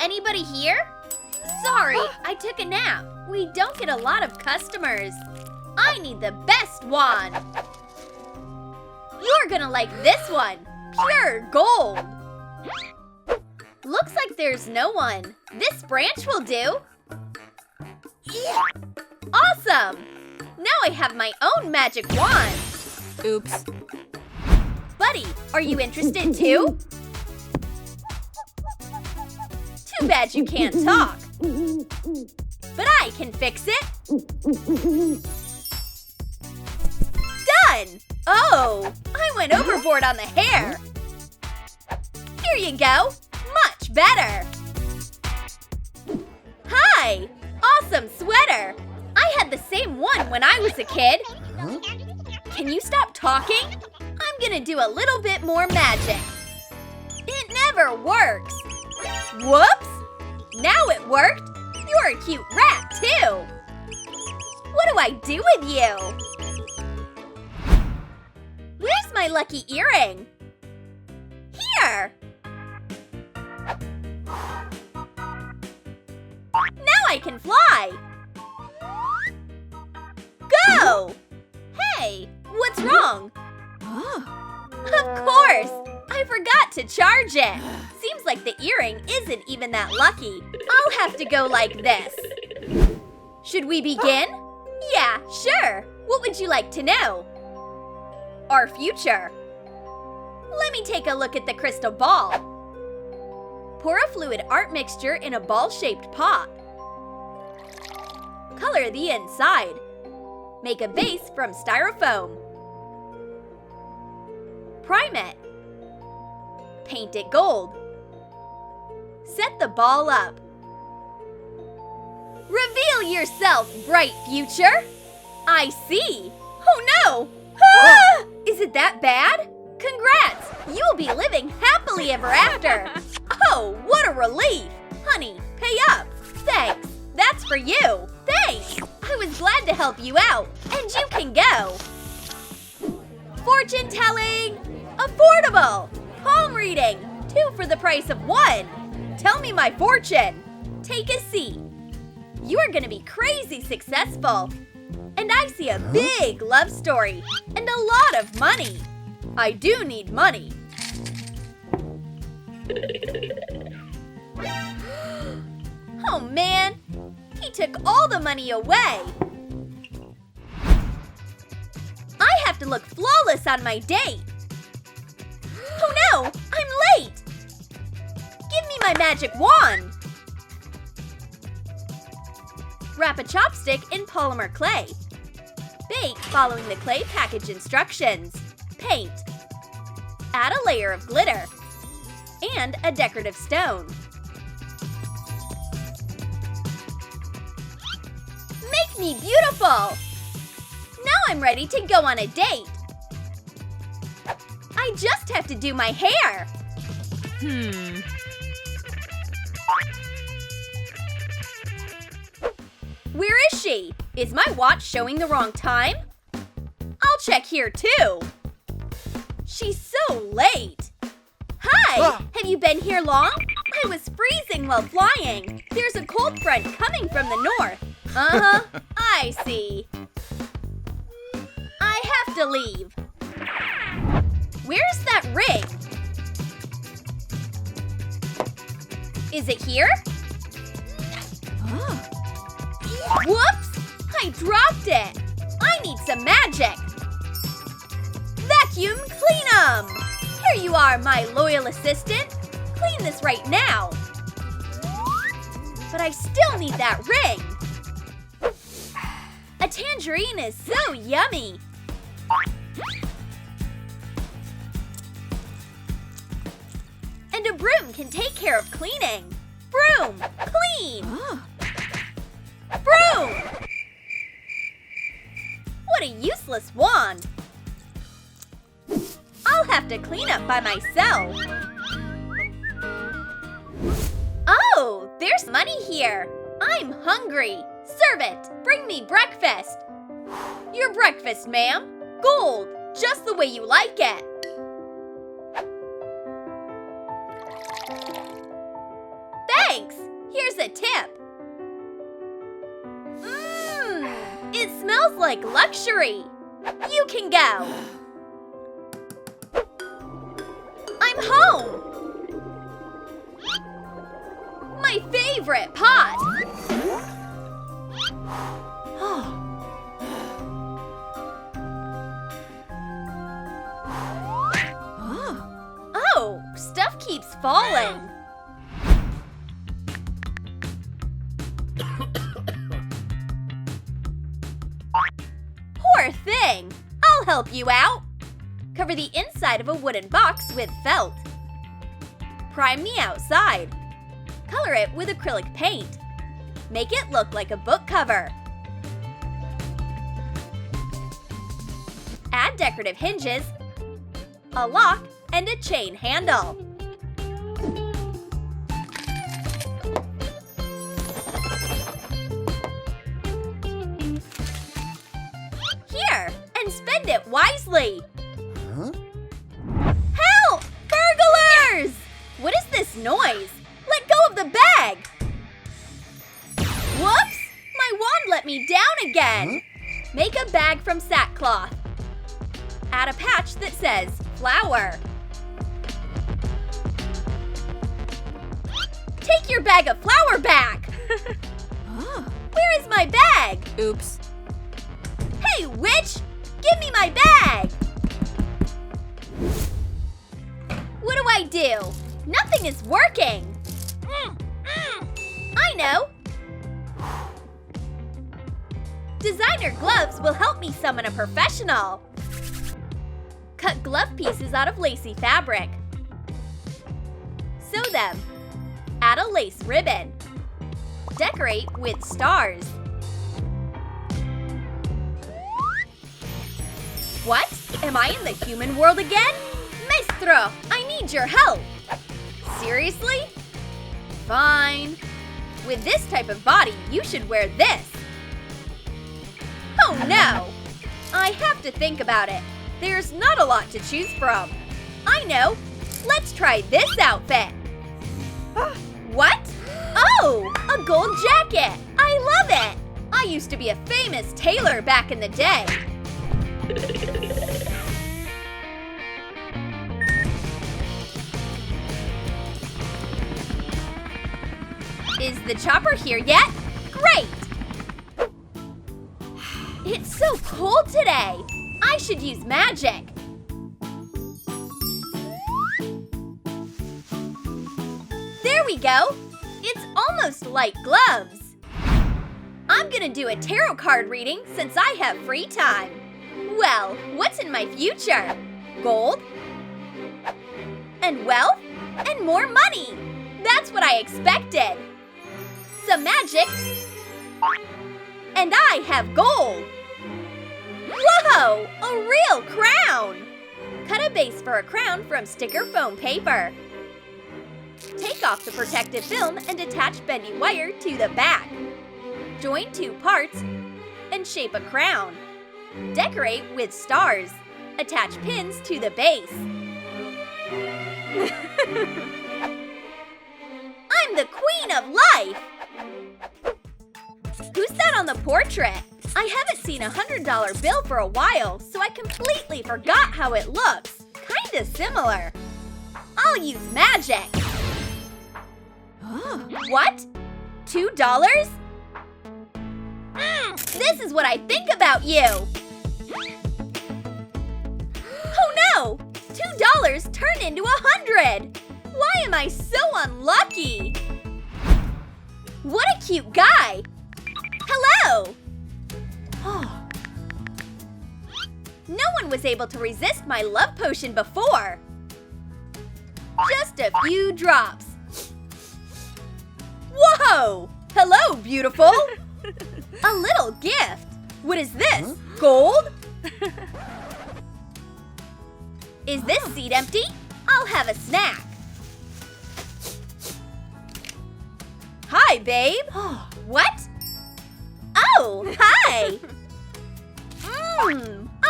Anybody here? Sorry, I took a nap. We don't get a lot of customers. I need the best wand. You're gonna like this one. Pure gold. Looks like there's no one. This branch will do. Awesome! Now I have my own magic wand. Oops. Buddy, are you interested too? Too bad you can't talk. But I can fix it. Done! Oh, I went overboard on the hair. Here you go. Much better. Hi! Awesome sweater. I had the same one when I was a kid. Can you stop talking? I'm gonna do a little bit more magic. It never works. Whoops! Now it worked. You're a cute rat, too. What do I do with you? Where's my lucky earring? Here! Now I can fly! Go! Hey, what's wrong? Of course! I forgot to charge it. Seems like the earring isn't even that lucky. I'll have to go like this. Should we begin? Yeah, sure. What would you like to know? Our future. Let me take a look at the crystal ball. Pour a fluid art mixture in a ball-shaped pot. Color the inside. Make a base from Styrofoam. Prime it. Paint it gold. Set the ball up. Reveal yourself, bright future. I see. Oh no! Ah! Is it that bad? Congrats! You will be living happily ever after. Oh, what a relief! Honey, pay up. Thanks. That's for you. Thanks. I was glad to help you out. And you can go. Fortune telling. Affordable. Palm reading. 2 for the price of 1. Tell me my fortune. Take a seat. You are going to be crazy successful. And I see a big love story and a lot of money. I do need money. Oh man, he took all the money away. I have to look flawless on my date. Oh no, I'm late. Give me my magic wand. Wrap a chopstick in polymer clay. Bake following the clay package instructions. Paint. Add a layer of glitter. And a decorative stone. Make me beautiful! Now I'm ready to go on a date. I just have to do my hair. Where is she? Is my watch showing the wrong time? I'll check here too. She's so late. Hi! Have you been here long? I was freezing while flying. There's a cold front coming from the north. I see. I have to leave. Where's that ring? Is it here? Whoops! I dropped it! I need some magic! Vacuum clean 'em! Here you are, my loyal assistant. Clean this right now. But I still need that ring. A tangerine is so yummy. And a broom can take care of cleaning. Broom, clean. Broom! What a useless wand. I'll have to clean up by myself. Oh, there's money here. I'm hungry. Servant, bring me breakfast. Your breakfast, ma'am. Gold, just the way you like it. Thanks! Here's a tip. It smells like luxury. You can go. I'm home. My favorite pot. Oh, stuff keeps falling. Poor thing. I'll help you out. Cover the inside of a wooden box with felt. Prime the outside. Color it with acrylic paint. Make it look like a book cover. Add decorative hinges, a lock, and a chain handle. Here, and spend it wisely. Huh? Help! Burglars! What is this noise? Let go of the bag! Whoops! My wand let me down again! Huh? Make a bag from sackcloth. Add a patch that says flower. Take your bag of flour back! Where is my bag? Oops. Hey, witch! Give me my bag! What do I do? Nothing is working! I know! Designer gloves will help me summon a professional. Cut glove pieces out of lacy fabric. Sew them. Add a lace ribbon. Decorate with stars. What? Am I in the human world again? Maestro, I need your help. Seriously? Fine. With this type of body, you should wear this. Oh no! I have to think about it. There's not a lot to choose from. I know. Let's try this outfit. What? Oh, a gold jacket. I love it. I used to be a famous tailor back in the day. Is the chopper here yet? Great! It's so cold today. I should use magic. There we go. It's almost like gloves. I'm gonna do a tarot card reading since I have free time. Well, what's in my future? Gold? And wealth? And more money. That's what I expected. Some magic. And I have gold. Whoa! A real crown! Cut a base for a crown from sticker foam paper. Take off the protective film and attach bendy wire to the back. Join two parts and shape a crown. Decorate with stars. Attach pins to the base. I'm the queen of life! Who's that on the portrait? I haven't seen a $100 bill for a while, so I completely forgot how it looks. Kinda similar. I'll use magic. What? $2? This is what I think about you. Oh no! $2 turned into 100. Why am I so unlucky? What a cute guy. Hello. No one was able to resist my love potion before. Just a few drops. Whoa! Hello, beautiful! A little gift. What is this? Gold? Is this seat empty? I'll have a snack. Hi, babe. What? Oh, hi!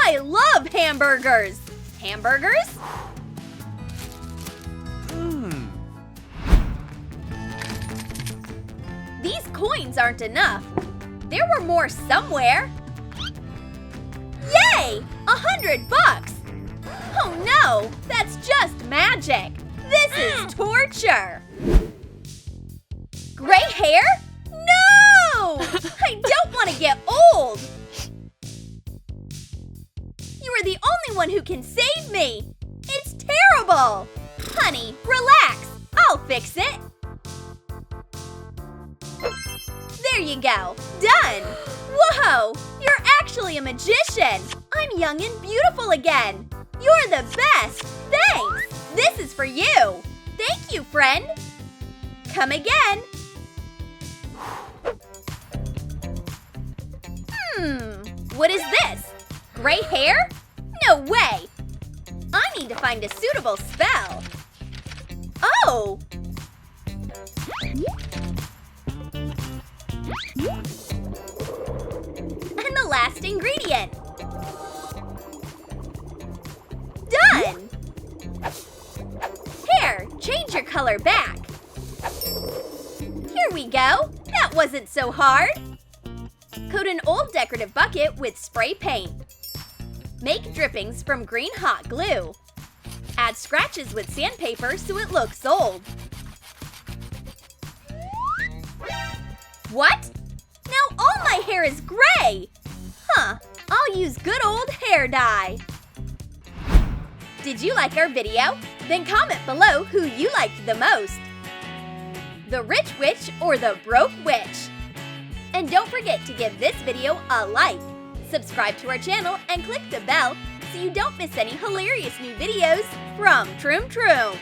I love hamburgers! Hamburgers? coins aren't enough. There were more somewhere. Yay! 100 bucks! Oh no, that's just magic. This is torture. Gray hair? No! I don't want to get old. You are the only one who can save me. It's terrible. Honey, relax. I'll fix it. There you go. Done. Whoa! You're actually a magician. I'm young and beautiful again. You're the best. Thanks. This is for you. Thank you, friend. Come again. What is this? Gray hair? No way. I need to find a suitable spell. Oh! And the last ingredient. Done! Here, change your color back. Here we go. That wasn't so hard. Coat an old decorative bucket with spray paint. Make drippings from green hot glue. Add scratches with sandpaper so it looks old. What? Now all my hair is gray! Huh, I'll use good old hair dye. Did you like our video? Then comment below who you liked the most. The rich witch or the broke witch? And don't forget to give this video a like. Subscribe to our channel and click the bell so you don't miss any hilarious new videos from Troom.